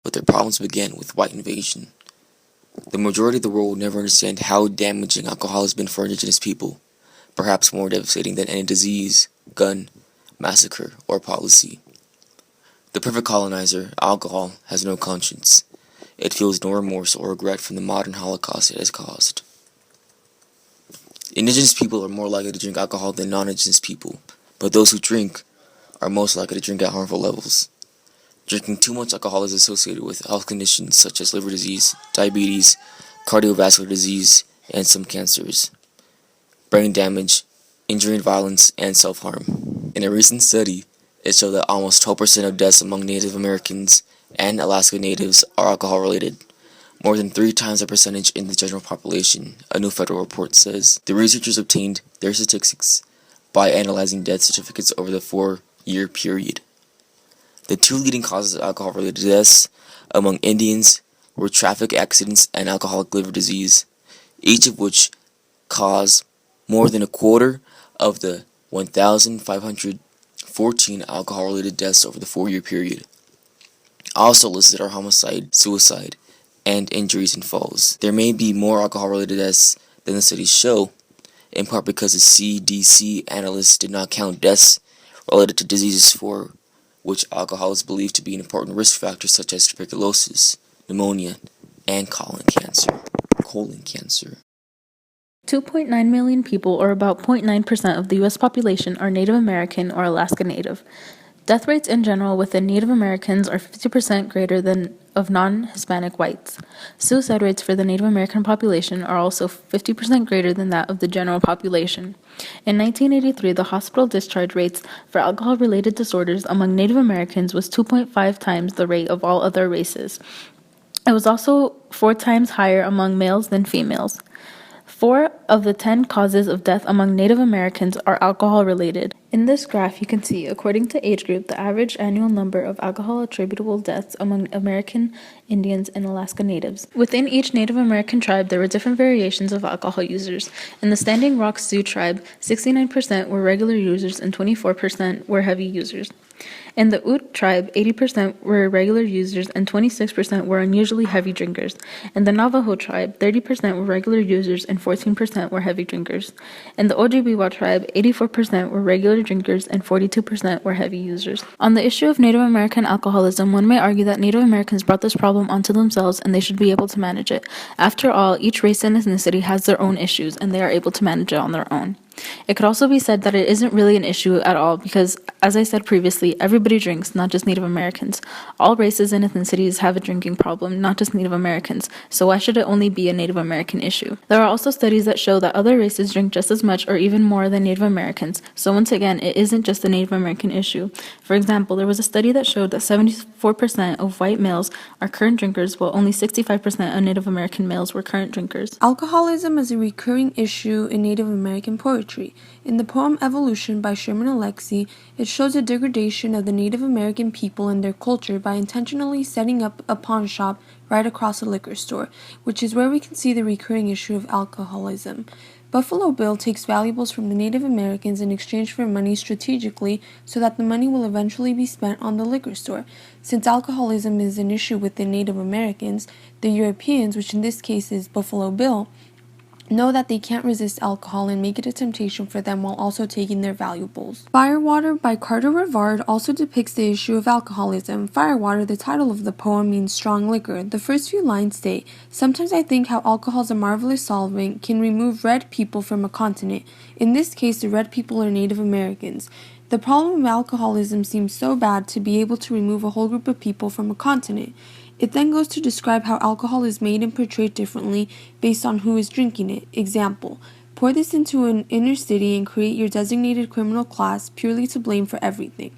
but their problems began with white invasion. The majority of the world will never understand how damaging alcohol has been for indigenous people, perhaps more devastating than any disease, gun, massacre, or policy. The perfect colonizer, alcohol, has no conscience. It feels no remorse or regret from the modern Holocaust it has caused. Indigenous people are more likely to drink alcohol than non-indigenous people, but those who drink are most likely to drink at harmful levels. Drinking too much alcohol is associated with health conditions such as liver disease, diabetes, cardiovascular disease, and some cancers, brain damage, injury and violence, and self-harm. In a recent study, it showed that almost 12% of deaths among Native Americans and Alaska Natives are alcohol-related, more than 3 times the percentage in the general population, a new federal report says. The researchers obtained their statistics by analyzing death certificates over the 4-year period. The 2 leading causes of alcohol-related deaths among Indians were traffic accidents and alcoholic liver disease, each of which caused more than a quarter of the 1,514 alcohol-related deaths over the 4-year period. Also listed are homicide, suicide, and injuries and falls. There may be more alcohol-related deaths than the studies show, in part because the CDC analysts did not count deaths related to diseases for which alcohol is believed to be an important risk factor, such as tuberculosis, pneumonia, and colon cancer. 2.9 million people, or about 0.9% of the U.S. population, are Native American or Alaska Native. Death rates in general within Native Americans are 50% greater than of non-Hispanic whites. Suicide rates for the Native American population are also 50% greater than that of the general population. In 1983, the hospital discharge rates for alcohol-related disorders among Native Americans was 2.5 times the rate of all other races. It was also 4 times higher among males than females. 4 of the 10 causes of death among Native Americans are alcohol-related. In this graph, you can see, according to age group, the average annual number of alcohol-attributable deaths among American Indians and Alaska Natives. Within each Native American tribe, there were different variations of alcohol users. In the Standing Rock Sioux tribe, 69% were regular users and 24% were heavy users. In the Ute tribe, 80% were regular users and 26% were unusually heavy drinkers. In the Navajo tribe, 30% were regular users and 14% were heavy drinkers. In the Ojibwe tribe, 84% were regular drinkers and 42% were heavy users. On the issue of Native American alcoholism, one may argue that Native Americans brought this problem onto themselves and they should be able to manage it. After all, each race and ethnicity has their own issues and they are able to manage it on their own. It could also be said that it isn't really an issue at all because, as I said previously, everybody drinks, not just Native Americans. All races and ethnicities have a drinking problem, not just Native Americans, so why should it only be a Native American issue? There are also studies that show that other races drink just as much or even more than Native Americans, so once again, it isn't just a Native American issue. For example, there was a study that showed that 74% of white males are current drinkers, while only 65% of Native American males were current drinkers. Alcoholism is a recurring issue in Native American poetry. In the poem Evolution by Sherman Alexie, it shows a degradation of the Native American people and their culture by intentionally setting up a pawn shop right across a liquor store, which is where we can see the recurring issue of alcoholism. Buffalo Bill takes valuables from the Native Americans in exchange for money strategically so that the money will eventually be spent on the liquor store. Since alcoholism is an issue within Native Americans, the Europeans, which in this case is Buffalo Bill, know that they can't resist alcohol and make it a temptation for them while also taking their valuables. Firewater by Carter Rivard also depicts the issue of alcoholism. Firewater, the title of the poem, means strong liquor. The first few lines state, "Sometimes I think how alcohol's a marvelous solvent can remove red people from a continent. In this case, the red people are Native Americans. The problem of alcoholism seems so bad to be able to remove a whole group of people from a continent." It then goes to describe how alcohol is made and portrayed differently based on who is drinking it. Example, pour this into an inner city and create your designated criminal class purely to blame for everything.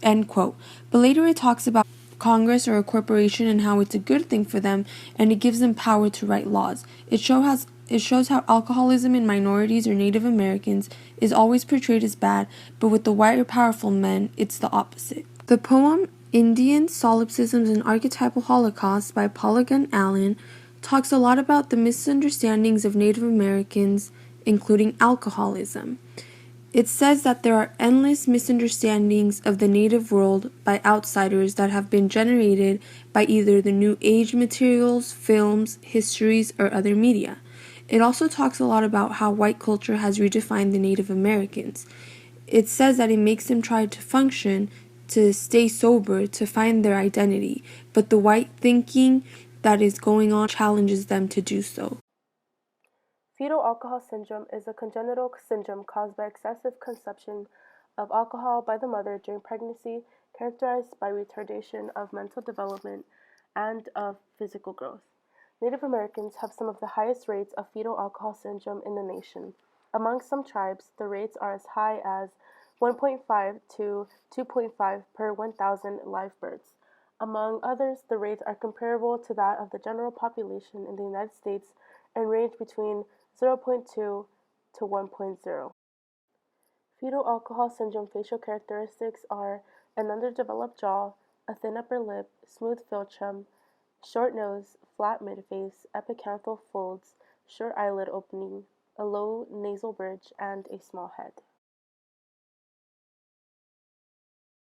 End quote. But later it talks about Congress or a corporation and how it's a good thing for them and it gives them power to write laws. It shows how alcoholism in minorities or Native Americans is always portrayed as bad, but with the white or powerful men, it's the opposite. The poem Indians, Solipsisms, and Archetypal Holocausts by Paula Gunn Allen talks a lot about the misunderstandings of Native Americans, including alcoholism. It says that there are endless misunderstandings of the native world by outsiders that have been generated by either the New Age materials, films, histories, or other media. It also talks a lot about how white culture has redefined the Native Americans. It says that it makes them try to function, to stay sober, to find their identity, but the white thinking that is going on challenges them to do so. Fetal alcohol syndrome is a congenital syndrome caused by excessive consumption of alcohol by the mother during pregnancy, characterized by retardation of mental development and of physical growth. Native Americans have some of the highest rates of fetal alcohol syndrome in the nation. Among some tribes, the rates are as high as 1.5 to 2.5 per 1,000 live births. Among others, the rates are comparable to that of the general population in the United States and range between 0.2 to 1.0. Fetal alcohol syndrome facial characteristics are an underdeveloped jaw, a thin upper lip, smooth philtrum, short nose, flat midface, epicanthal folds, short eyelid opening, a low nasal bridge, and a small head.